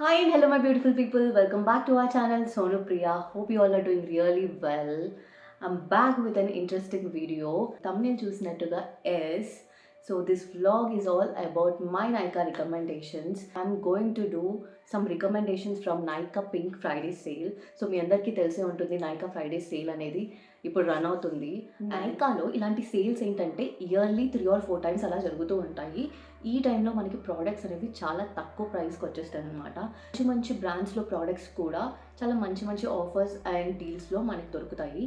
Hi and hello my beautiful people. Welcome back to our channel Sonu Priya. Hope you all are doing really well. I'm back with an interesting video. Thumbnail చూసినట్టుగా is so this vlog is all about my Nykaa recommendations. I'm going to do some recommendations from Nykaa Pink Friday sale. So మీ అందరికీ తెలిసే ఉంటుంది Nykaa Friday sale అనేది ఇప్పుడు run అవుతుంది. నైకాలో ఇలాంటి sales ఏంటంటే yearly 3 or 4 times అలా జరుగుతూ ఉంటాయి. ఈ టైంలో మనకి ప్రోడక్ట్స్ అనేవి చాలా తక్కువ ప్రైస్కి వచ్చేస్తాయి అనమాట. మంచి మంచి బ్రాండ్స్లో ప్రోడక్ట్స్ కూడా చాలా మంచి మంచి ఆఫర్స్ అండ్ డీల్స్లో మనకి దొరుకుతాయి.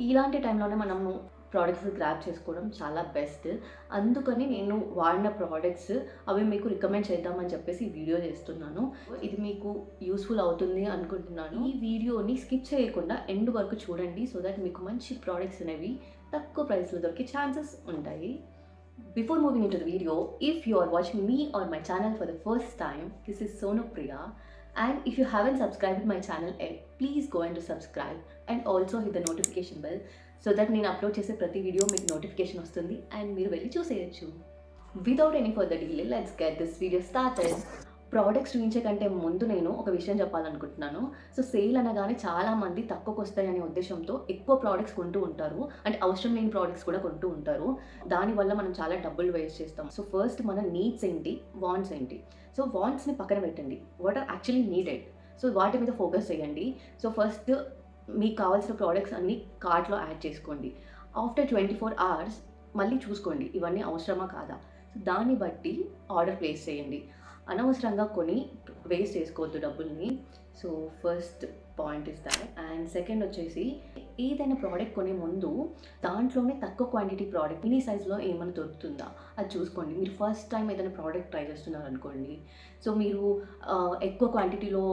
ఇలాంటి టైంలోనే మనము ప్రోడక్ట్స్ గ్రాప్ చేసుకోవడం చాలా బెస్ట్. అందుకని నేను వాడిన ప్రోడక్ట్స్ అవి మీకు రికమెండ్ చేద్దామని చెప్పేసి ఈ వీడియో చేస్తున్నాను. ఇది మీకు యూస్ఫుల్ అవుతుంది అనుకుంటున్నాను. ఈ వీడియోని స్కిప్ చేయకుండా ఎండ్ వరకు చూడండి సో దట్ మీకు మంచి ప్రోడక్ట్స్ అనేవి తక్కువ ప్రైస్లో దొరికే ఛాన్సెస్ ఉంటాయి. Before moving into the video, if you are watching me on my channel for the first time, this is Sonu Priya, and if you haven't subscribed to my channel yet, please go and subscribe and also hit the notification bell so that నేను upload చేసే ప్రతి video మీకు notification వస్తుంది and మీరు వెళ్ళి చూసేయచ్చు. Without any further delay, let's get this video started. Products చూపించే కంటే ముందు నేను ఒక విషయం చెప్పాలనుకుంటున్నాను. సో సేల్ అనగానే చాలామంది తక్కువకు వస్తాయనే ఉద్దేశంతో ఎక్కువ ప్రోడక్ట్స్ కొంటూ ఉంటారు, అంటే అవసరం లేని ప్రోడక్ట్స్ కూడా కొంటూ ఉంటారు. దానివల్ల మనం చాలా డబ్బులు వేస్ట్ చేస్తాం. సో ఫస్ట్ మన నీడ్స్ ఏంటి, వాంట్స్ ఏంటి. సో వాంట్స్ని పక్కన పెట్టండి, what are actually needed. So వాటి మీద ఫోకస్ చేయండి. సో ఫస్ట్ మీకు కావాల్సిన ప్రోడక్ట్స్ అన్నీ కార్ట్లో యాడ్ చేసుకోండి. ఆఫ్టర్ 24 hours మళ్ళీ చూసుకోండి ఇవన్నీ అవసరమా కాదా. సో దాన్ని బట్టి ఆర్డర్ ప్లేస్ చేయండి. అనవసరంగా కొని వేస్ట్ చేసుకోవద్దు డబ్బుల్ని. So first point is that. And second వచ్చేసి ఏదైనా ప్రోడక్ట్ కొనే ముందు దాంట్లోనే తక్కువ క్వాంటిటీ ప్రోడక్ట్ మినీ సైజ్లో ఏమైనా దొరుకుతుందా అది చూసుకోండి. మీరు ఫస్ట్ టైం ఏదైనా ప్రోడక్ట్ ట్రై చేస్తున్నారు అనుకోండి, సో మీరు ఎక్కువ క్వాంటిటీలో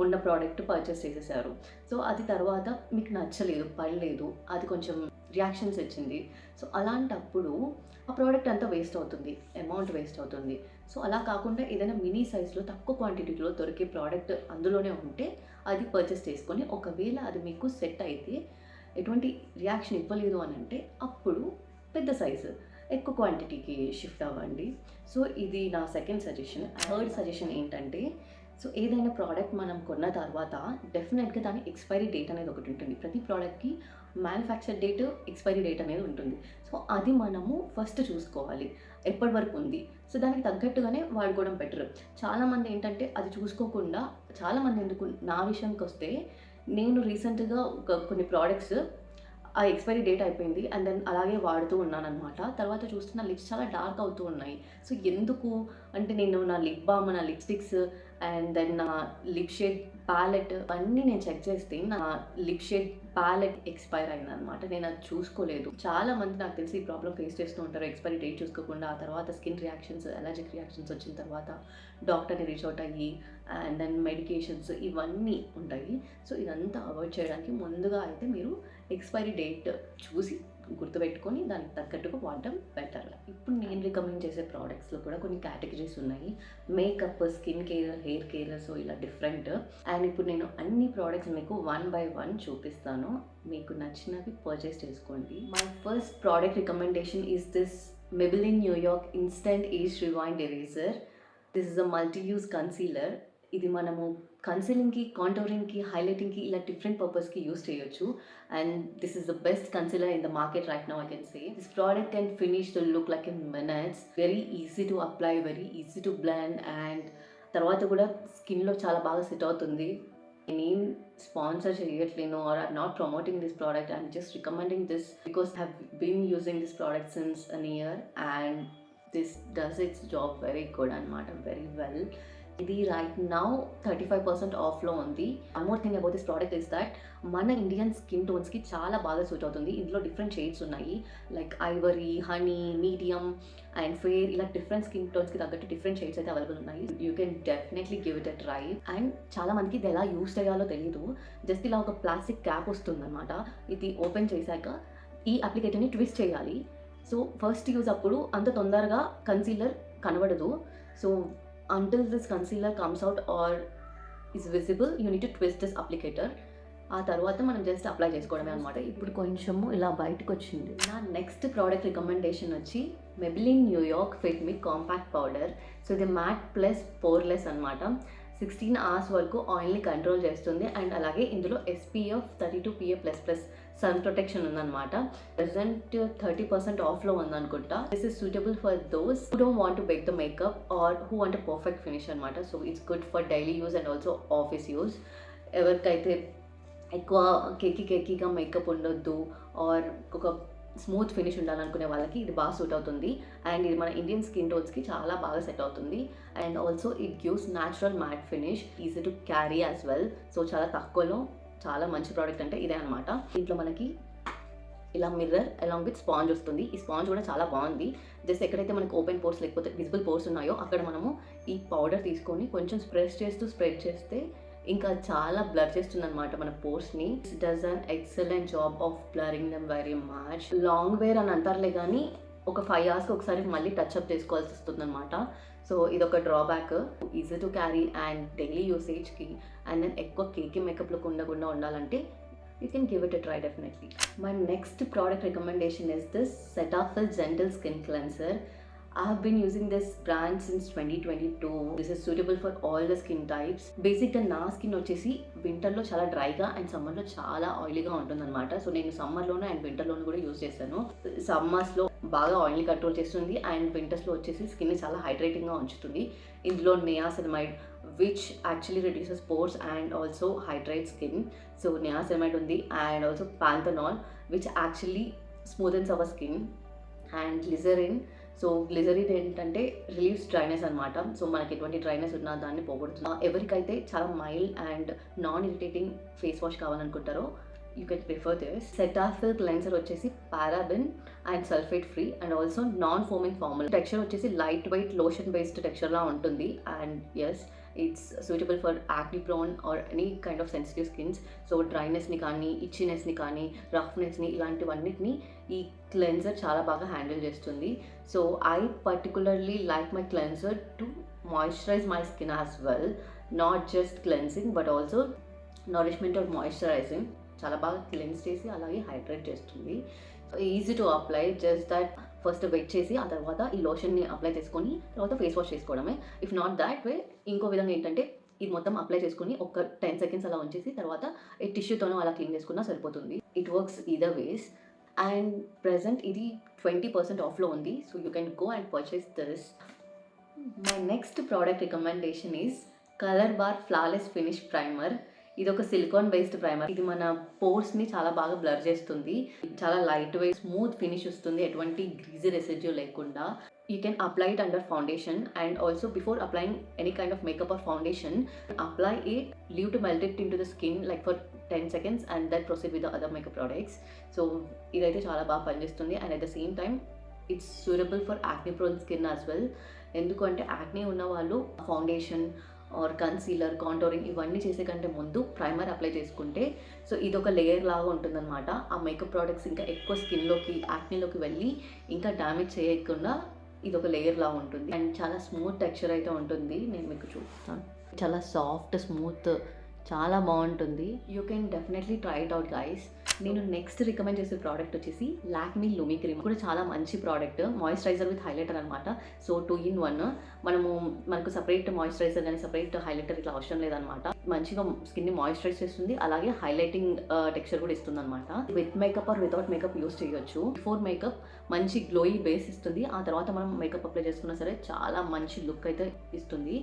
ఉన్న ప్రోడక్ట్ పర్చేస్ చేసేసారు. సో అది తర్వాత మీకు నచ్చలేదు, పడలేదు, అది కొంచెం రియాక్షన్స్ వచ్చింది. సో అలాంటప్పుడు ఆ ప్రోడక్ట్ అంతా వేస్ట్ అవుతుంది, అమౌంట్ వేస్ట్ అవుతుంది. సో అలా కాకుండా ఏదైనా మినీ సైజ్లో తక్కువ క్వాంటిటీలో దొరికే ప్రోడక్ట్ అందులోనే ఉంటే అది పర్చేస్ చేసుకొని, ఒకవేళ అది మీకు సెట్ అయితే ఎటువంటి రియాక్షన్ ఇవ్వలేదు అని అంటే అప్పుడు పెద్ద సైజు ఎక్కువ క్వాంటిటీకి షిఫ్ట్ అవ్వండి. సో ఇది నా సెకండ్ సజెషన్. థర్డ్ సజెషన్ ఏంటంటే, సో ఏదైనా ప్రోడక్ట్ మనం కొన్న తర్వాత డెఫినెట్గా దాని ఎక్స్పైరీ డేట్ అనేది ఒకటి ఉంటుంది. ప్రతి ప్రోడక్ట్కి మ్యానుఫ్యాక్చర్ డేట్, ఎక్స్పైరీ డేట్ అనేది ఉంటుంది. సో అది మనము ఫస్ట్ చూసుకోవాలి ఎప్పటి వరకు ఉంది. సో దానికి తగ్గట్టుగానే వాడుకోవడం బెటర్. చాలామంది ఏంటంటే అది చూసుకోకుండా, చాలామంది ఎందుకు, నా విషయానికి వస్తే నేను రీసెంట్గా కొన్ని ప్రోడక్ట్స్ ఆ ఎక్స్పైరీ డేట్ అయిపోయింది అండ్ దెన్ అలాగే వాడుతూ ఉన్నాను అనమాట. తర్వాత చూస్తే నా లిప్స్ చాలా డార్క్ అవుతూ ఉన్నాయి. సో ఎందుకు అంటే నేను నా లిప్ బామ్, నా లిప్స్టిక్స్ అండ్ దెన్ నా లిప్ షేడ్ ప్యాలెట్ అన్నీ నేను చెక్ చేస్తే నా లిప్ షేడ్ ప్యాలెట్ ఎక్స్పైర్ అయింది అనమాట. నేను అది చూసుకోలేదు. చాలా మంది నాకు తెలిసి ఈ ప్రాబ్లం ఫేస్ చేస్తూ ఉంటారు, ఎక్స్పైరీ డేట్ చూసుకోకుండా. ఆ తర్వాత స్కిన్ రియాక్షన్స్, అలర్జిక్ రియాక్షన్స్ వచ్చిన తర్వాత డాక్టర్ని రీచ్ అవుట్ అయ్యి అండ్ దెన్ మెడికేషన్స్ ఇవన్నీ ఉంటాయి. సో ఇదంతా అవాయిడ్ చేయడానికి ముందుగా అయితే మీరు ఎక్స్పైరీ డేట్ చూసి గుర్తుపెట్టుకొని దానికి తగ్గట్టుగా వాడడం బెటర్. ఇప్పుడు నేను రికమెండ్ చేసే ప్రోడక్ట్స్లో కూడా కొన్ని కేటగిరీస్ ఉన్నాయి. Makeup, skin care, hair care, so ఇలా డిఫరెంట్. అండ్ ఇప్పుడు నేను అన్ని ప్రోడక్ట్స్ మీకు 1 by 1 చూపిస్తాను. మీకు నచ్చినవి పర్చేస్ చేసుకోండి. My first product recommendation is this Maybelline New York Instant Age Rewind Eraser. This is a multi use concealer. ఇది మనము కన్సీలింగ్కి, కాంటోరింగ్కి, హైలైటింగ్కి ఇలా డిఫరెంట్ పర్పస్కి యూస్ చేయొచ్చు. And this is the best concealer in the market right now I can say. This product can finish the look like in minutes. Very easy to apply, very easy to blend and తర్వాత కూడా స్కిన్లో చాలా బాగా set అవుతుంది. నేను sponsor చేయట్లేను or I'm not promoting this product. I'm just recommending this because I have been using this product since an year and this does it's job very good అనమాట, very well. ఇది right now 35% ఆఫ్లో ఉంది. One more thing about this product is that మన Indian skin టోన్స్కి చాలా బాగా suit అవుతుంది. ఇందులో different shades ఉన్నాయి, like Ivory, honey, medium and fair, ఇలా డిఫరెంట్ స్కిన్ టోన్స్కి తగ్గట్టు డిఫరెంట్ షేడ్స్ అయితే అవైలబుల్ ఉన్నాయి. You can definitely give it a try. And చాలా మందికి ఇది ఎలా యూస్ చేయాలో తెలియదు. జస్ట్ ఇలా ఒక ప్లాస్టిక్ క్యాప్ వస్తుందన్నమాట. ఇది ఓపెన్ చేశాక ఈ అప్లికేటర్ని ట్విస్ట్ చేయాలి. సో ఫస్ట్ యూజ్ అప్పుడు అంత తొందరగా కన్సీలర్ కనబడదు. So until this concealer comes out or is visible, you need to twist this applicator. ఆ తర్వాత మనం జస్ట్ అప్లై చేసుకోవడమే అనమాట. ఇప్పుడు కొంచెము ఇలా బయటకు వచ్చింది. నా నెక్స్ట్ ప్రోడక్ట్ రికమెండేషన్ వచ్చి Maybelline New York Fit Me compact powder. So ఇది మ్యాట్ ప్లస్ పోర్లెస్ అనమాట. 16 hours వరకు ఆయిల్ని కంట్రోల్ చేస్తుంది. అండ్ అలాగే ఇందులో SPF 32 PA++ సన్ ప్రొటెక్షన్ ఉందన్నమాట. ప్రెసెంట్ 30% ఆఫ్లో ఉందనుకుంటా. This is suitable for those who don't want to bake the makeup or who want perfect finish అనమాట. So it's good for daily use and also office use. ఎవరికైతే ఎక్కువ కేకీగా makeup ఉండొద్దు or ఒక smooth finish ఉండాలనుకునే వాళ్ళకి ఇది బాగా సూట్ అవుతుంది. అండ్ ఇది మన ఇండియన్ స్కిన్ టోన్స్కి చాలా బాగా సెట్ అవుతుంది. And also it gives natural matte finish, easy to carry as well. So చాలా తక్కువలో చాలా మంచి ప్రోడక్ట్ అంటే ఇదే అనమాట. దీంట్లో మనకి ఇలా మిర్రర్ అలాంగ్ విత్ స్పాంజ్ వస్తుంది. ఈ స్పాంజ్ కూడా చాలా బాగుంది. జస్ట్ ఎక్కడైతే మనకి ఓపెన్ పోర్స్ లేకపోతే విజిబుల్ పోర్స్ ఉన్నాయో అక్కడ మనము ఈ పౌడర్ తీసుకొని కొంచెం స్ప్రెడ్ చేస్తే ఇంకా చాలా బ్లర్ చేస్తుంది అనమాట మన పోర్స్ని. It does an excellent job of blurring them very much. Long wear అని అంటారులే కానీ ఒక 5 hours ఒకసారి మళ్ళీ టచ్అప్ చేసుకోవాల్సి వస్తుంది అనమాట. సో ఇదొక drawback. Easy to carry and daily యూసేజ్కి అండ్ దెన్ ఎక్కువ కేకీ మేకప్లోకి ఉండకుండా ఉండాలంటే you can give it a try definitely. My next product recommendation is this Cetaphil Gentle Skin Cleanser. I have been using this brand since 2022. This is suitable for all the skin types. Basically నా skin వచ్చేసి వింటర్లో చాలా డ్రైగా and సమ్మర్లో చాలా ఆయిలీగా ఉంటుందన్నమాట. So నేను సమ్మర్లోనే and వింటర్లోనే కూడా యూజ్ చేస్తాను. సమ్మర్స్లో బాగా ఆయిల్ని కంట్రోల్ చేస్తుంది అండ్ వింటర్స్లో వచ్చేసి స్కిన్ని చాలా హైడ్రేటింగ్గా ఉంచుతుంది. ఇందులో niacinamide which actually reduces pores and also hydrates skin. So niacinamide ఉంది and also panthenol which actually smoothens our skin, and glycerin. So glycerin ఏంటంటే రిలీవ్స్ డ్రైనెస్ అనమాట. సో మనకి ఎటువంటి డ్రైనెస్ ఉన్నా దాన్ని పోగొడుతుంది. ఎవరికైతే చాలా mild and non irritating face wash కావాలనుకుంటారో you can prefer this. Cetaphil cleanser వచ్చేసి paraben and sulphate free and also non foaming formal. Texture వచ్చేసి లైట్ వెయిట్ లోషన్ బేస్డ్ టెక్స్చర్లా ఉంటుంది. And yes it's suitable for acne prone or any kind of sensitive skins. So డ్రైనెస్ని కానీ ఇచ్చినెస్ని కానీ రఫ్నెస్ని ఇలాంటివన్నిటిని ఈ cleanser చాలా బాగా హ్యాండిల్ చేస్తుంది. So I particularly like my cleanser to moisturise my skin as well, not just cleansing but also nourishment or moisturising. చాలా బాగా క్లెన్స్ చేసి అలాగే హైడ్రేట్ చేస్తుంది. Easy to apply. Just that first wet చేసి ఆ తర్వాత ఈ లోషన్ని అప్లై చేసుకొని తర్వాత ఫేస్ వాష్ చేసుకోవడమే. ఇఫ్ నాట్ దాట్ వే ఇంకో విధంగా ఏంటంటే ఇది మొత్తం అప్లై చేసుకొని ఒక 10 seconds అలా ఉంచేసి తర్వాత ఈ టిష్యూతోనూ అలా క్లీన్ చేసుకున్నా సరిపోతుంది. It works either ways. And present ఇది 20% ఆఫ్లో ఉంది. So you can go and purchase this. My next product recommendation is colour bar flawless finish primer. ఇది ఒక సిలికాన్ బేస్డ్ ప్రైమర్. ఇది మన పోర్స్ని చాలా బాగా బ్లర్ చేస్తుంది. చాలా లైట్ వెయిట్ స్మూత్ ఫినిష్ వస్తుంది, ఎటువంటి గ్రీజీ రెసిడ్యూ లేకుండా. You can apply it under foundation and also before applying any kind of makeup or foundation, apply it, leave to melt it into the skin like for 10 seconds and then proceed with the other makeup products. So idaithe chaala baga panichestundi and at the same time it's suitable for acne prone skin as well. ఎందుకంటే acne ఉన్న వాళ్ళు foundation are concealer contouring ఇవన్నీ చేసే కంటే ముందు primer apply చేసుకుంటే so ఇది ఒక లేయర్ లాగా ఉంటుందన్నమాట. ఆ మేకప్ ప్రోడక్ట్స్ ఇంకా ఎక్కువ స్కిన్లోకి యాక్నేలోకి వెళ్ళి ఇంకా డ్యామేజ్ చేయకుండా ఇది ఒక లేయర్ లాగా ఉంటుంది. అండ్ చాలా స్మూత్ టెక్స్చర్ అయితే ఉంటుంది. నేను మీకు చూపిస్తాను. చాలా సాఫ్ట్ స్మూత్ చాలా బాగుంటుంది. You can definitely try it out guys. నేను నెక్స్ట్ రికమెండ్ చేసే ప్రోడక్ట్ వచ్చేసి లాక్మీ లూమీ క్రీమ్. కూడా చాలా మంచి ప్రోడక్ట్, మాయిశ్చరైజర్ విత్ హైలైటర్ అనమాట. So 2 in 1. మనకు సపరేట్ మాయిశ్చరైజర్ కానీ సపరేట్ హైలైటర్ ఇట్లా అవసరం లేదనమాట. మంచిగా స్కిన్ని మాయిశ్చరైజ్ చేస్తుంది, అలాగే హైలైటింగ్ టెక్స్చర్ కూడా ఇస్తుంది అనమాట. With makeup or without makeup use చేయొచ్చు. బిఫోర్ మేకప్ మంచి గ్లోయి బేస్ ఇస్తుంది, ఆ తర్వాత మనం మేకప్ అప్లై చేసుకున్నా సరే చాలా మంచి లుక్ అయితే ఇస్తుంది.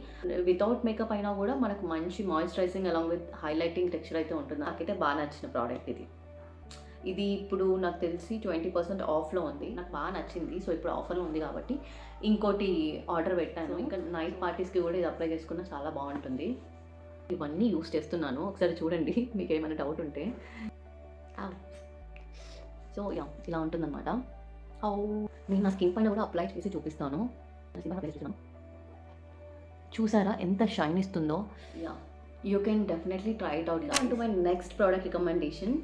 వితౌట్ మేకప్ అయినా కూడా మనకు మంచి moisturising along with highlighting texture అయితే ఉంటుంది. నాకైతే బాగా నచ్చిన ప్రోడక్ట్ ఇది. ఇది ఇప్పుడు నాకు తెలిసి 20% ఆఫ్లో ఉంది. నాకు బాగా నచ్చింది. సో ఇప్పుడు ఆఫర్లో ఉంది కాబట్టి ఇంకోటి ఆర్డర్ పెట్టాను. ఇంకా నైట్ పార్టీస్కి కూడా ఇది అప్లై చేసుకున్నా చాలా బాగుంటుంది. ఇవన్నీ యూస్ చేస్తున్నాను, ఒకసారి చూడండి మీకు ఏమైనా డౌట్ ఉంటే. సో యా ఇలా ఉంటుందన్నమాట. నేను నా స్కిన్ పైన కూడా అప్లై చేసి చూపిస్తాను. చూసారా ఎంత షైన్ ఇస్తుందో. Yeah you can definitely try it out. To my next product recommendation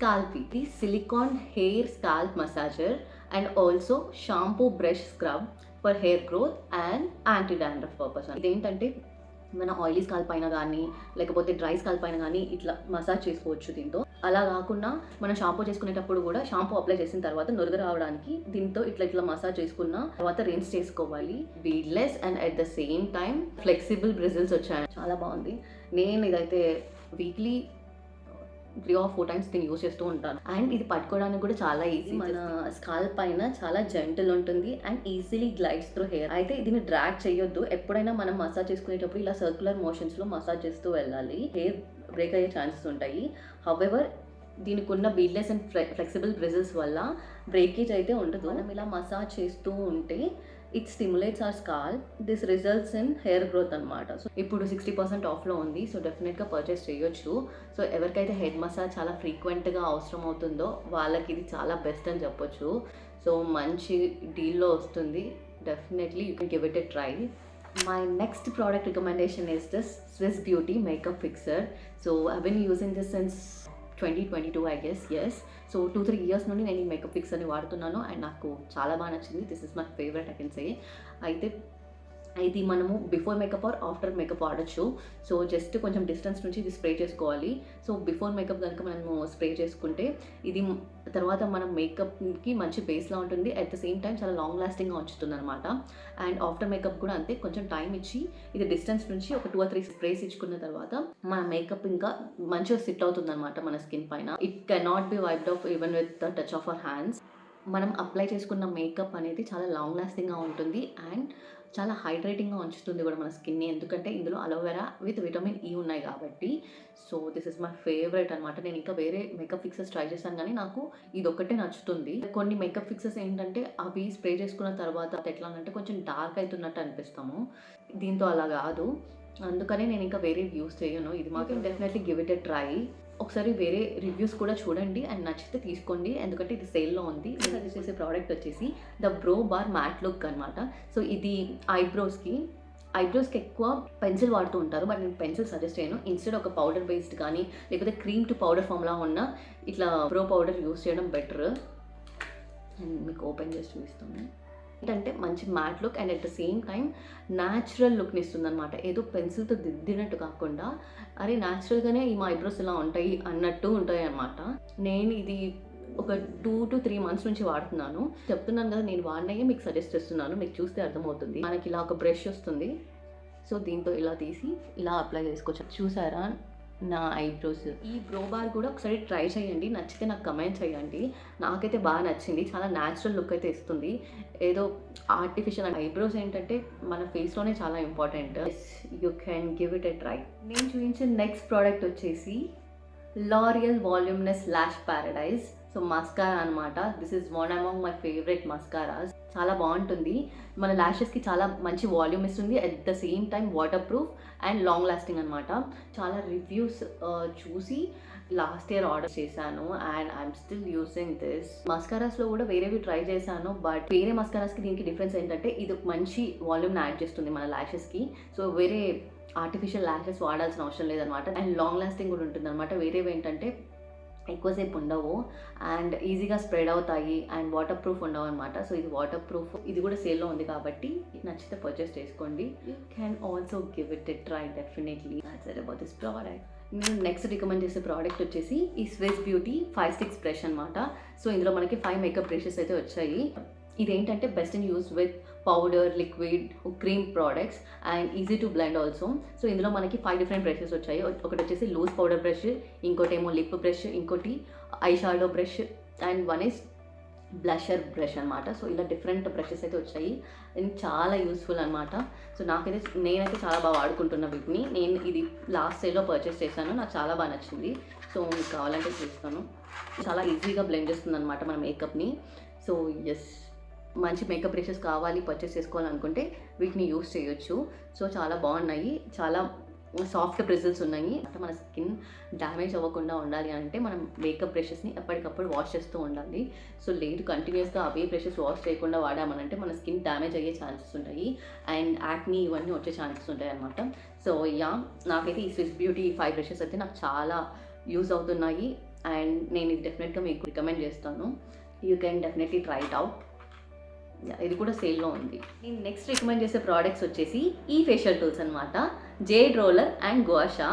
Scalpy, the silicone hair scalp massager and also shampoo brush scrub for hair growth and anti-dandruff purpose. ఇదేంటంటే మన oily scalp అయినా కానీ లేకపోతే dry scalp అయినా కానీ ఇట్లా massage చేసుకోవచ్చు దీంతో. అలా కాకుండా మనం షాంపూ చేసుకునేటప్పుడు కూడా షాంపూ అప్లై చేసిన తర్వాత నురుగు రావడానికి దీంతో ఇట్లా మసాజ్ చేసుకున్న తర్వాత రిన్స్ చేసుకోవాలి. Beadless and at the same time flexible bristles వచ్చాయి. చాలా బాగుంది. నేను ఇదైతే వీక్లీ 3 or 4 times దీన్ని యూజ్ చేస్తూ ఉంటాను. అండ్ ఇది పట్టుకోవడానికి కూడా చాలా ఈజీ. మన స్కాల్ప్ పైన చాలా జెంటల్ ఉంటుంది and easily glides through hair. అయితే దీన్ని డ్రాగ్ చేయొద్దు. ఎప్పుడైనా మనం మసాజ్ చేసుకునేటప్పుడు ఇలా సర్క్యులర్ మోషన్స్లో మసాజ్ చేస్తూ వెళ్ళాలి. హెయిర్ బ్రేక్ అయ్యే ఛాన్సెస్ ఉంటాయి. హౌవెవర్ దీనికి ఉన్న బీడ్లెస్ అండ్ ఫ్లెక్సిబుల్ బ్రిజిల్స్ వల్ల బ్రేకేజ్ అయితే ఉండదు. మనం ఇలా మసాజ్ చేస్తూ ఉంటే it stimulates our scalp. This results in hair growth అనమాట. సో ఇప్పుడు 60% ఆఫ్లో ఉంది. సో డెఫినెట్గా పర్చేస్ చేయొచ్చు. సో ఎవరికైతే హెడ్ మసాజ్ చాలా ఫ్రీక్వెంట్గా అవసరం అవుతుందో వాళ్ళకి ఇది చాలా బెస్ట్ అని చెప్పొచ్చు. సో మంచి డీల్లో వస్తుంది. Definitely you can give it a try. My next product recommendation is this Swiss Beauty Makeup Fixer. So I've been using this since 2022 I guess. Yes. So 2-3 years నుండి నేను ఈ మేకప్ ఫిక్సర్ని వాడుతున్నాను and నాకు చాలా బాగా నచ్చింది. This is my favourite I can say. అయితే ఇది మనము before makeup or after makeup వాడచ్చు. సో జస్ట్ కొంచెం డిస్టెన్స్ నుంచి ఇది స్ప్రే చేసుకోవాలి. సో బిఫోర్ మేకప్ కనుక మనము స్ప్రే చేసుకుంటే ఇది తర్వాత మన మేకప్కి మంచి బేస్లా ఉంటుంది. అట్ ద సేమ్ టైం చాలా లాంగ్ లాస్టింగ్గా ఉంచుతుంది అనమాట. అండ్ ఆఫ్టర్ మేకప్ కూడా అంతే, కొంచెం టైం ఇచ్చి ఇది డిస్టెన్స్ నుంచి ఒక 2 or 3 స్ప్రేస్ ఇచ్చుకున్న తర్వాత మన మేకప్ ఇంకా మంచిగా సిట్ అవుతుంది అనమాట మన స్కిన్ పైన. It cannot be wiped of even with the touch of our hands. మనం అప్లై చేసుకున్న మేకప్ అనేది చాలా లాంగ్ లాస్టింగ్గా ఉంటుంది అండ్ చాలా హైడ్రేటింగ్గా ఉంచుతుంది కూడా మన స్కిన్ని. ఎందుకంటే ఇందులో అలోవెరా విత్ విటమిన్ ఈ ఉన్నాయి కాబట్టి. So this is my favourite అనమాట. నేను ఇంకా వేరే మేకప్ ఫిక్సెస్ ట్రై చేశాను కానీ నాకు ఇది ఒక్కటే నచ్చుతుంది. కొన్ని మేకప్ ఫిక్సెస్ ఏంటంటే అవి స్ప్రే చేసుకున్న తర్వాత ఎట్లా అంటే కొంచెం డార్క్ అవుతున్నట్టు అనిపిస్తాము. దీంతో అలా కాదు. అందుకనే నేను ఇంకా వేరే యూస్ చేయను. ఇది మాకు definitely give it a try. ఒకసారి వేరే రివ్యూస్ కూడా చూడండి అండ్ నచ్చితే తీసుకోండి. ఎందుకంటే ఇది సేల్లో ఉంది. సజెస్ట్ చేసే ప్రోడక్ట్ వచ్చేసి the brow bar matte look అనమాట. సో ఇది ఐబ్రోస్కి ఎక్కువ పెన్సిల్ వాడుతూ ఉంటారు. బట్ నేను పెన్సిల్ సజెస్ట్ చేయను. ఇన్స్టెడ్ ఒక పౌడర్ బేస్డ్ కానీ లేకపోతే క్రీమ్ టు పౌడర్ ఫామ్లా ఉన్న ఇట్లా బ్రో పౌడర్ యూస్ చేయడం బెటర్. అండ్ మీకు ఓపెన్ చేసి చూపిస్తాను. ఏంటంటే మంచి matte look and at the same time natural లుక్ని ఇస్తుంది అనమాట. ఏదో పెన్సిల్తో దిద్దినట్టు కాకుండా అరే న్యాచురల్గానే ఈ మా ఐబ్రోస్ ఇలా ఉంటాయి అన్నట్టు ఉంటాయి అన్నమాట. నేను ఇది ఒక 2 to 3 months నుంచి వాడుతున్నాను. చెప్తున్నాను కదా, నేను వాడినయ్యే మీకు సజెస్ట్ చేస్తున్నాను. మీకు చూస్తే అర్థమవుతుంది. మనకి ఇలా ఒక బ్రష్ వస్తుంది. సో దీంతో ఇలా తీసి ఇలా అప్లై చేసుకోవచ్చు. చూసారా నా ఐబ్రోస్? ఈ బ్రో బార్ కూడా ఒకసారి ట్రై చేయండి. నచ్చితే నాకు కమెంట్ చేయండి. నాకైతే బాగా నచ్చింది. చాలా న్యాచురల్ లుక్ అయితే ఇస్తుంది. ఏదో ఆర్టిఫిషియల్ ఐబ్రోస్ ఏంటంటే మన ఫేస్లోనే చాలా important. You can give it a try. నేను చూపించిన నెక్స్ట్ ప్రోడక్ట్ వచ్చేసి L'Oreal voluminous lash paradise. So mascara అనమాట. This is one among my favourite mascaras. చాలా బాగుంటుంది. మన ల్యాషెస్కి చాలా మంచి వాల్యూమ్ ఇస్తుంది. At the same time water proof and long lasting అనమాట. చాలా రివ్యూస్ చూసి లాస్ట్ ఇయర్ ఆర్డర్ చేశాను and I'm still using this. మస్కారాస్లో కూడా వేరేవి ట్రై చేశాను. బట్ వేరే మస్కారాస్కి దీనికి డిఫరెన్స్ ఏంటంటే ఇది ఒక మంచి వాల్యూమ్ని యాడ్ చేస్తుంది మన ల్యాషెస్కి. సో వేరే ఆర్టిఫిషియల్ ల్యాషెస్ వాడాల్సిన అవసరం లేదనమాట. అండ్ లాంగ్ లాస్టింగ్ కూడా ఉంటుంది అనమాట. వేరేవి ఏంటంటే ఎక్కువసేపు ఉండవు అండ్ ఈజీగా స్ప్రెడ్ అవుతాయి అండ్ వాటర్ ప్రూఫ్ ఉండవు అనమాట. సో ఇది వాటర్ ప్రూఫ్. ఇది కూడా సేల్లో ఉంది కాబట్టి నచ్చితే పర్చేస్ చేసుకోండి. You can also give it a try definitely. That's it about this product. నేను నెక్స్ట్ రికమెండ్ చేసే ప్రోడక్ట్ వచ్చేసి ఈ స్విస్ బ్యూటీ 5-6 బ్రష్ అనమాట. సో ఇందులో మనకి 5 మేకప్ బ్రషెస్ అయితే వచ్చాయి. ఇదేంటంటే best in use with powder, liquid, cream products and easy to blend also. So ఇందులో మనకి 5 డిఫరెంట్ బ్రషెస్ వచ్చాయి. ఒకటి వచ్చేసి లూజ్ పౌడర్ బ్రష్, ఇంకోటి ఏమో లిప్ బ్రష్, ఇంకోటి eye shadow brush and one is blusher brush అనమాట. సో ఇలా డిఫరెంట్ బ్రషెస్ అయితే వచ్చాయి అండ్ చాలా యూస్ఫుల్ అనమాట. సో నేనైతే చాలా బాగా వాడుకుంటున్నా వీటిని. నేను ఇది లాస్ట్ సేల్లో పర్చేస్ చేశాను. నాకు చాలా బాగా నచ్చింది. సో మీకు కావాలంటే చూస్తాను. చాలా ఈజీగా బ్లెండ్ చేస్తుంది అనమాట మన మేకప్ని. సో ఎస్, మంచి మేకప్ బ్రషెస్ కావాలి పర్చేస్ చేసుకోవాలనుకుంటే వీటిని యూస్ చేయొచ్చు. సో చాలా బాగున్నాయి. చాలా సాఫ్ట్ బ్రిజిల్స్ ఉన్నాయి. అంటే మన స్కిన్ డ్యామేజ్ అవ్వకుండా ఉండాలి అంటే మనం మేకప్ బ్రషెస్ని ఎప్పటికప్పుడు వాష్ చేస్తూ ఉండాలి. సో లేదు కంటిన్యూస్గా అవే బ్రషెస్ వాష్ చేయకుండా వాడామనంటే మన స్కిన్ డ్యామేజ్ అయ్యే ఛాన్సెస్ ఉంటాయి అండ్ యాక్నీ ఇవన్నీ వచ్చే ఛాన్సెస్ ఉంటాయి అన్నమాట. సో యా, నాకైతే ఈ స్విస్ బ్యూటీ 5 బ్రషెస్ అయితే నాకు చాలా యూజ్ అవుతున్నాయి అండ్ నేను ఇది డెఫినెట్గా మీకు రికమెండ్ చేస్తాను. You can definitely try it out. ఇది కూడా సేల్లో ఉంది. నేను నెక్స్ట్ రికమెండ్ చేసే ప్రోడక్ట్స్ వచ్చేసి ఈ ఫేషియల్ టూల్స్ అనమాట. Jade roller and gua sha.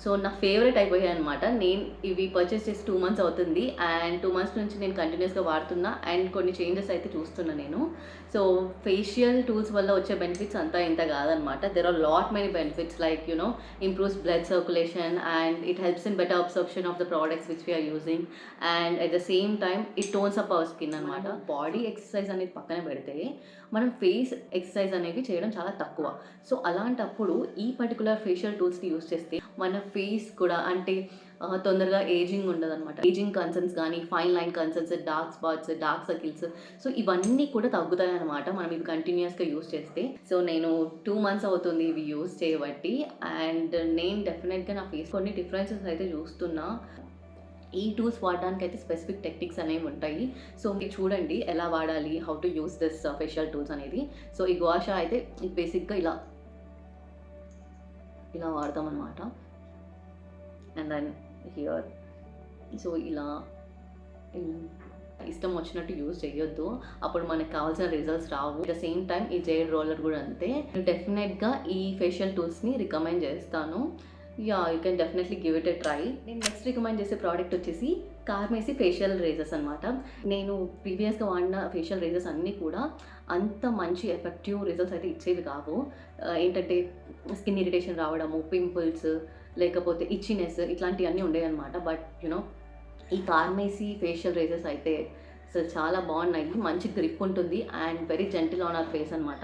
So నా ఫేవరెట్ అయిపోయాయి అనమాట. నేను ఇవి పర్చేస్ చేసి 2 మంత్స్ అవుతుంది అండ్ 2 మంత్స్ నుంచి నేను కంటిన్యూస్గా వాడుతున్నా అండ్ కొన్ని చేంజెస్ అయితే చూస్తున్నా నేను. సో ఫేషియల్ టూల్స్ వల్ల వచ్చే బెనిఫిట్స్ అంతా ఇంత కాదనమాట. There are lot many benefits like improves blood circulation and it helps in better absorption of the products which we are using, and at the same time it tones up our skin అనమాట. Body exercise అనేది పక్కన పెడితే మనం face exercise అనేవి చేయడం చాలా తక్కువ. So అలాంటప్పుడు ఈ పర్టికులర్ ఫేషియల్ టూల్స్ని యూస్ చేస్తే మన ఫేస్ కూడా అంటే తొందరగా ఏజింగ్ ఉండదు అనమాట. ఏజింగ్ కన్సర్న్స్ కానీ, fine line concerns, dark spots, dark circles, so ఇవన్నీ కూడా తగ్గుతాయి అనమాట మనం ఇవి కంటిన్యూస్గా యూస్ చేస్తే. సో నేను 2 మంత్స్ అవుతుంది ఇవి యూస్ చేయబట్టి అండ్ నేను డెఫినెట్గా నా ఫేస్ కొన్ని డిఫరెన్సెస్ అయితే చూస్తున్నా. ఈ టూల్స్ వాడడానికి అయితే స్పెసిఫిక్ టెక్నిక్స్ అనేవి ఉంటాయి. సో మీరు చూడండి ఎలా వాడాలి, how to use this facial tools అనేది. సో ఈ గువాషా అయితే బేసిక్గా ఇలా వాడతాం అనమాట. అండ్ దెన్ హియర్ సో ఇలా ఇష్టం వచ్చినట్టు యూజ్ చేయొద్దు, అప్పుడు మనకు కావాల్సిన results Rao. At the same time ఈ జెడ్ రోలర్ కూడా అంతే. డెఫినెట్గా ఈ ఫేషియల్ టూల్స్ని రికమెండ్ చేస్తాను. You can definitely give it a try. నేను నెక్స్ట్ రికమెండ్ చేసే ప్రోడక్ట్ వచ్చేసి కార్మేసి ఫేషియల్ రేజర్స్ అనమాట. నేను ప్రీవియస్గా వాడిన ఫేషియల్ రేజర్స్ అన్నీ కూడా అంత మంచి ఎఫెక్టివ్ రిజల్ట్స్ అయితే ఇచ్చేవి కావు. ఏంటంటే స్కిన్ ఇరిటేషన్ రావడము, పింపుల్స్, లేకపోతే ఇచ్చినెస్, ఇట్లాంటివన్నీ ఉండేవి అనమాట. బట్ ఈ కార్మేసి ఫేషియల్ రేజర్స్ అయితే అసలు చాలా బాగున్నాయి. మంచి గ్రిప్ ఉంటుంది and very gentle on hour face అనమాట.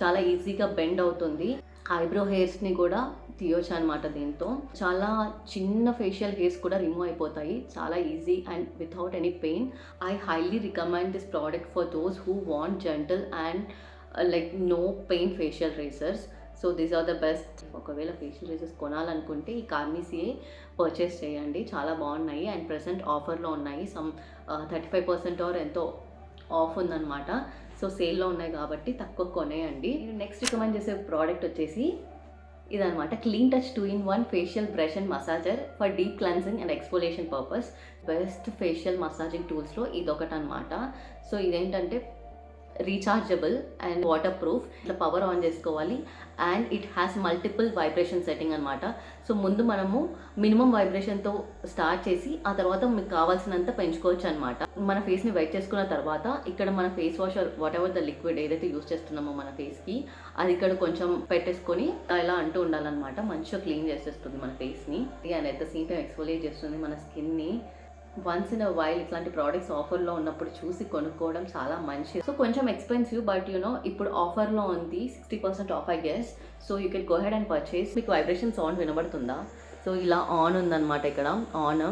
చాలా ఈజీగా బెండ్ అవుతుంది. ఐబ్రో హెయిర్స్ని కూడా తీయొచ్చు అనమాట దీంతో. చాలా చిన్న ఫేషియల్ హెయిర్స్ కూడా రిమూవ్ అయిపోతాయి చాలా easy and without any pain. I highly recommend this product for those who want gentle and like no pain facial razors. So these are the best. ఒకవేళ ఫేషియల్ రేజర్స్ కొనాలనుకుంటే ఈ కార్మేసియే purchase చేయండి, చాలా బాగున్నాయి అండ్ ప్రెసెంట్ ఆఫర్లో ఉన్నాయి. Some 35% are ఎంతో ఆఫ్ ఉందన్నమాట. సో సేల్లో ఉన్నాయి కాబట్టి తక్కువ కొనేయండి. నేను నెక్స్ట్ రికమెండ్ చేసే ప్రోడక్ట్ వచ్చేసి ఇదనమాట, clean touch 2-in-1 facial brush and massager for deep cleansing and exfoliation purpose. Best facial massaging టూల్స్లో ఇదొకటి అనమాట. సో ఇదేంటంటే రీఛార్జబుల్ అండ్ వాటర్ ప్రూఫ్. ఇట్లా పవర్ ఆన్ చేసుకోవాలి and it has multiple vibration setting అనమాట. సో ముందు మనము మినిమం వైబ్రేషన్తో స్టార్ట్ చేసి ఆ తర్వాత మీకు కావాల్సినంత పెంచుకోవచ్చు అనమాట. మన ఫేస్ని వెట్ చేసుకున్న తర్వాత ఇక్కడ మన face wash what ever the liquid ఏదైతే యూస్ చేస్తున్నామో మన ఫేస్కి అది ఇక్కడ కొంచెం పెట్టేసుకొని ఇలా అంటూ ఉండాలన్నమాట. మంచిగా క్లీన్ చేసేస్తుంది మన ఫేస్ని and at the same time exfoliate చేస్తుంది మన స్కిన్ని. వన్స్ ఇన్ అ వైల్ ఇట్లాంటి ప్రోడక్ట్స్ ఆఫర్లో ఉన్నప్పుడు చూసి కొనుక్కోవడం చాలా మంచిది. సో కొంచెం ఎక్స్పెన్సివ్ బట్ ఇప్పుడు ఆఫర్లో ఉంది 60% of I guess. So you can go head and purchase. మీకు వైబ్రేషన్ సౌండ్ వినబడుతుందా? సో ఇలా ఆన్ ఉందన్నమాట, ఇక్కడ ఆన్,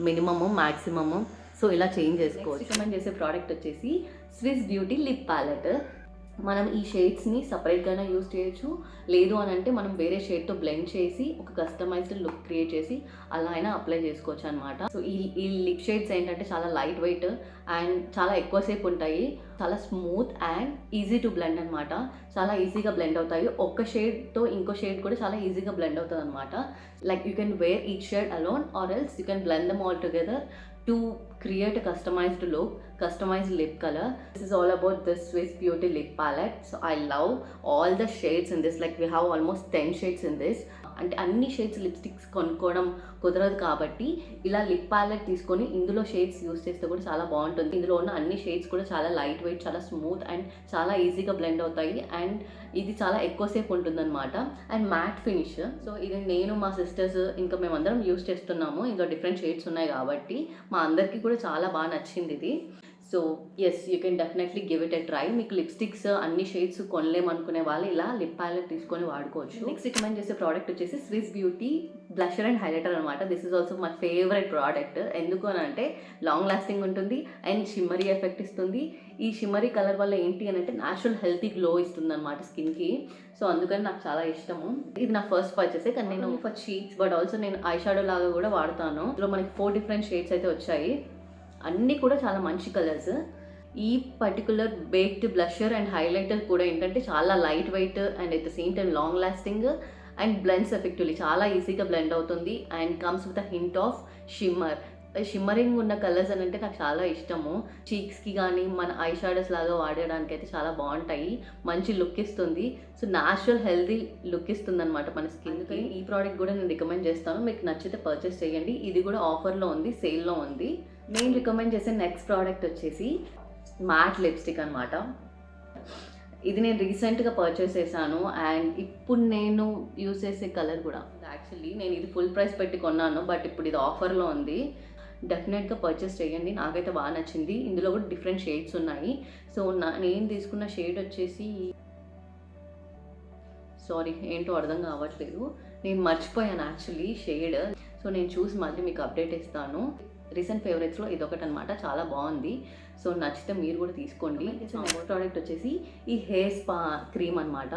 మినిమము, మ్యాక్సిమము. సో ఇలా చేంజ్ చేసుకోవచ్చు. రికమెండ్ చేసే ప్రోడక్ట్ వచ్చేసి స్విస్ బ్యూటీ లిప్ ప్యాలెట్. మనం ఈ షేడ్స్ని సపరేట్గానే యూజ్ చేయొచ్చు, లేదు అని అంటే మనం వేరే షేడ్తో బ్లెండ్ చేసి ఒక కస్టమైజ్డ్ లుక్ క్రియేట్ చేసి అలా అయినా అప్లై చేసుకోవచ్చు అనమాట. సో ఈ లిప్ షేడ్స్ ఏంటంటే చాలా లైట్ వెయిట్ అండ్ చాలా ఎక్కువసేపు ఉంటాయి, చాలా smooth and easy to blend అనమాట. చాలా ఈజీగా బ్లెండ్ అవుతాయి. ఒక్క షేడ్తో ఇంకో షేడ్ కూడా చాలా ఈజీగా బ్లెండ్ అవుతుంది అనమాట. Like you can wear each shade alone or else you can blend them all together to create a customized look, customized lip color. This is all about this Swiss Beauty lip palette. So I love all the shades in this. Like we have almost 10 shades in this. అంటే అన్ని shades lipsticks కొనుక్కోవడం కుదరదు కాబట్టి ఇలా lip palette తీసుకొని ఇందులో shades use చేస్తే కూడా చాలా బాగుంటుంది. ఇందులో ఉన్న అన్ని షేడ్స్ కూడా చాలా లైట్ వెయిట్, చాలా స్మూత్ అండ్ చాలా ఈజీగా బ్లెండ్ అవుతాయి అండ్ ఇది చాలా ఎక్కువసేపు ఉంటుందన్నమాట అండ్ మ్యాట్ ఫినిష్. సో ఇది నేను, మా సిస్టర్స్, ఇంకా మేమందరం యూస్ చేస్తున్నాము. ఇంకా డిఫరెంట్ షేడ్స్ ఉన్నాయి కాబట్టి మా అందరికీ కూడా చాలా బాగా నచ్చింది ఇది. So yes, you can definitely give it a try. మీకు లిప్స్టిక్స్ అన్ని షేడ్స్ కొనలేమనుకునే వాళ్ళు ఇలా లిప్ ప్యాలెట్ తీసుకొని వాడుకోవచ్చు. నెక్స్ట్ రికమెండ్ చేసే ప్రోడక్ట్ వచ్చేసి Swiss Beauty blusher and highlighter అనమాట. This is also my favourite product. ఎందుకు అని అంటే లాంగ్ లాస్టింగ్ ఉంటుంది అండ్ షిమ్మరీ ఎఫెక్ట్ ఇస్తుంది. ఈ షిమ్మరీ కలర్ వల్ల ఏంటి అని అంటే న్యాచురల్ హెల్తీ గ్లో ఇస్తుంది అనమాట స్కిన్కి. సో అందుకని నాకు చాలా ఇష్టము. ఇది నా ఫస్ట్ పర్చేసే, కానీ నేను ఫర్ చీక్స్ బట్ ఆల్సో నేను ఐ షాడో లాగా కూడా వాడతాను. ఇందులో మనకి 4 డిఫరెంట్ షేడ్స్ అయితే వచ్చాయి, అన్నీ కూడా చాలా మంచి కలర్స్. ఈ particular baked blusher and highlighter కూడా ఏంటంటే చాలా light weight and at the same time long lasting and blends effectively చాలా ఈజీగా బ్లెండ్ అవుతుంది and comes with a hint of shimmer. Shimmering ఉన్న కలర్స్ అని అంటే నాకు చాలా ఇష్టము. చీక్స్‌కి గానీ, మన ఐ షాడోస్ లాగా వాడడానికైతే చాలా బావుంటాయి. మంచి లుక్ ఇస్తుంది. సో, న్యాచురల్ హెల్తీ లుక్ ఇస్తుందనమాట మన స్కిన్‌కి. ఈ ప్రోడక్ట్ కూడా నేను రికమెండ్ చేస్తాను. మీకు నచ్చితే పర్చేస్ చేయండి. ఇది కూడా ఆఫర్‌లో ఉంది, సేల్‌లో ఉంది. నేను రికమెండ్ చేసే నెక్స్ట్ ప్రోడక్ట్ వచ్చేసి మ్యాట్ లిప్‌స్టిక్ అనమాట. ఇది నేను రీసెంట్‌గా పర్చేస్ చేశాను. అండ్ ఇప్పుడు నేను యూజ్ చేసే కలర్ కూడా యాక్చువల్లీ నేను ఇది ఫుల్ ప్రైస్ పెట్టి కొన్నాను. బట్ ఇప్పుడు ఇది ఆఫర్‌లో ఉంది. డెఫినెట్గా పర్చేస్ చేయండి. నాకైతే బాగా నచ్చింది. ఇందులో కూడా డిఫరెంట్ షేడ్స్ ఉన్నాయి. సో, నేను తీసుకున్న షేడ్ వచ్చేసి సారీ ఏంటో అర్థం కావట్లేదు. నేను మర్చిపోయాను యాక్చువల్లీ షేడ్. సో, నేను చూసి మళ్ళీ మీకు అప్డేట్ ఇస్తాను. రీసెంట్ ఫేవరెట్స్లో ఇదొకటి అనమాట. చాలా బాగుంది. సో, నచ్చితే మీరు కూడా తీసుకోండి. నెక్స్ట్ ప్రోడక్ట్ వచ్చేసి ఈ హెయిర్ స్పా క్రీమ్ అనమాట.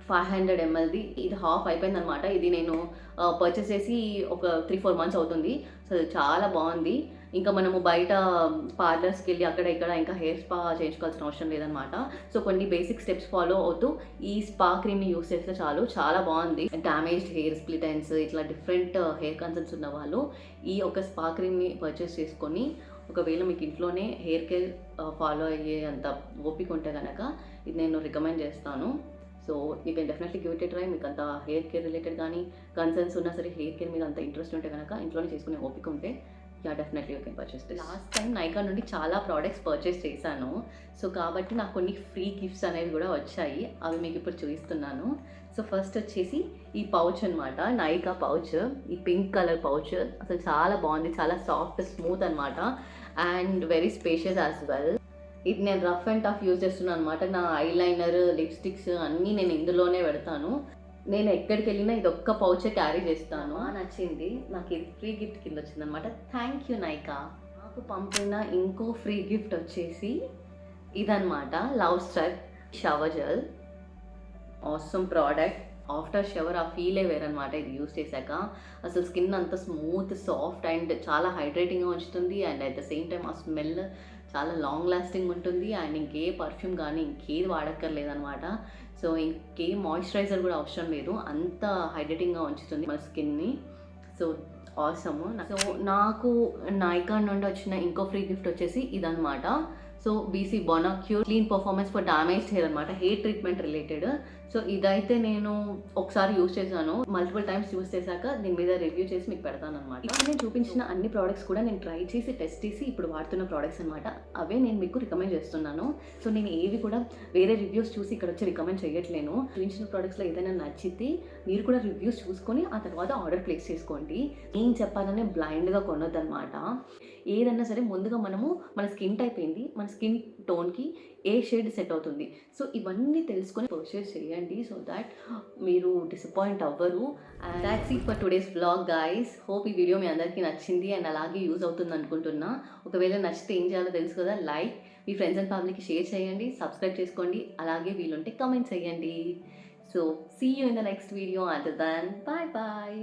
500 mlది. ఇది హాఫ్ అయిపోయిందనమాట. ఇది నేను పర్చేస్ చేసి ఒక 3-4 మంత్స్ అవుతుంది. సో, చాలా బాగుంది. ఇంకా మనము బయట పార్లర్స్కి వెళ్ళి అక్కడ ఇక్కడ ఇంకా హెయిర్ స్పా చేయించుకోవాల్సిన అవసరం లేదనమాట. సో, కొన్ని బేసిక్ స్టెప్స్ ఫాలో అవుతూ ఈ స్పా క్రీమ్ని యూస్ చేస్తే చాలు. చాలా బాగుంది. డ్యామేజ్డ్ హెయిర్, స్ప్లిట్ ఎండ్స్, ఇట్లా డిఫరెంట్ హెయిర్ కన్సర్న్స్ ఉన్న వాళ్ళు ఈ ఒక స్పా క్రీమ్ని పర్చేస్ చేసుకొని ఒకవేళ మీకు ఇంట్లోనే హెయిర్ కేర్ ఫాలో అయ్యే అంత ఓపిక ఉంటే కనుక ఇది నేను రికమెండ్ చేస్తాను. So, you can definitely give it A try. మీకు అంత హెయిర్ కేర్ రిలేటెడ్ కానీ కన్సర్న్స్ ఉన్నా సరే, హెయిర్ కేర్ మీద అంత ఇంట్రెస్ట్ ఉంటే కనుక, ఇంట్లోనే చేసుకునే ఓపిక ఉంటే definitely you can purchase this. Last time Nykaa నుండి చాలా ప్రోడక్ట్స్ పర్చేస్ చేశాను. సో, కాబట్టి నాకు కొన్ని ఫ్రీ గిఫ్ట్స్ అనేవి కూడా వచ్చాయి. అవి మీకు ఇప్పుడు చూపిస్తున్నాను. సో, ఫస్ట్ వచ్చేసి ఈ పౌచ్ అనమాట. నైకా పౌచ్. ఈ పింక్ కలర్ పౌచ్ అసలు చాలా బాగుంది. చాలా సాఫ్ట్, స్మూత్ అనమాట. And very spacious as well. ఇది నేను రఫ్ అండ్ టఫ్ యూజ్ చేస్తున్నాను అనమాట. నా ఐలైనర్, లిప్స్టిక్స్ అన్నీ నేను ఇందులోనే పెడతాను. నేను ఎక్కడికి వెళ్ళినా ఇది ఒక్క పౌచే క్యారీ చేస్తాను. నచ్చింది. నాకు ఇది ఫ్రీ గిఫ్ట్ కింద వచ్చిందనమాట. Thank you Nykaa. నాకు పంపిన ఇంకో ఫ్రీ గిఫ్ట్ వచ్చేసి ఇదనమాట. Love struck shower gel. Awesome product. After shower ఆ ఫీలే వేరనమాట ఇది యూస్ చేశాక. అసలు స్కిన్ అంత స్మూత్, సాఫ్ట్ అండ్ చాలా హైడ్రేటింగ్గా ఉంచుతుంది. And at the same time ఆ స్మెల్ చాలా లాంగ్ లాస్టింగ్ ఉంటుంది. అండ్ ఇంకే పర్ఫ్యూమ్ కానీ ఇంకేది వాడక్కర్లేదనమాట. సో, ఇంకే మాయిశ్చరైజర్ కూడా అవసరం లేదు. అంత హైడ్రేటింగ్గా ఉంచుతుంది మన స్కిన్ని. So, awesome. సో, నాకు నైకా నుండి వచ్చిన ఇంకో ఫ్రీ గిఫ్ట్ వచ్చేసి ఇదనమాట. So, BC Bonacure clean performance for damaged hair అనమాట. Hair treatment related. సో, ఇదైతే నేను ఒకసారి యూస్ చేశాను. మల్టిపుల్ టైమ్స్ యూస్ చేశాక దీని మీద రివ్యూ చేసి మీకు పెడతాను అనమాట. ఇప్పుడు నేను చూపించిన అన్ని ప్రోడక్ట్స్ కూడా నేను ట్రై చేసి టెస్ట్ చేసి ఇప్పుడు వాడుతున్న ప్రోడక్ట్స్ అనమాట. అవే నేను మీకు రికమెండ్ చేస్తున్నాను. సో, నేను ఏవి కూడా వేరే రివ్యూస్ చూసి ఇక్కడ వచ్చి రికమెండ్ చేయట్లేను. చూపించిన ప్రోడక్ట్స్లో ఏదైనా నచ్చితే మీరు కూడా రివ్యూస్ చూసుకొని ఆ తర్వాత ఆర్డర్ ప్లేస్ చేసుకోండి. ఏం చెప్పాలనే బ్లైండ్గా కొనొద్దనమాట. ఏదన్నా సరే ముందుగా మనము మన స్కిన్ టైప్ ఏంటి, మన స్కిన్ టోన్కి ఏ షేడ్ సెట్ అవుతుంది. సో, ఇవన్నీ తెలుసుకొని పర్చేస్ చేయండి. సో దాట్ మీరు డిసప్పాయింట్ అవ్వరు. And that's it for today's vlog guys. Hope ఈ వీడియో మీ అందరికీ నచ్చింది అండ్ అలాగే యూజ్ అవుతుంది అనుకుంటున్నా. ఒకవేళ నచ్చితే ఏం చేయాలో తెలుసు కదా. లైక్, మీ ఫ్రెండ్స్ అండ్ ఫ్యామిలీకి షేర్ చేయండి, సబ్స్క్రైబ్ చేసుకోండి, అలాగే వీలుంటే కమెంట్ చేయండి. So, see you in the next video. Until then, bye bye.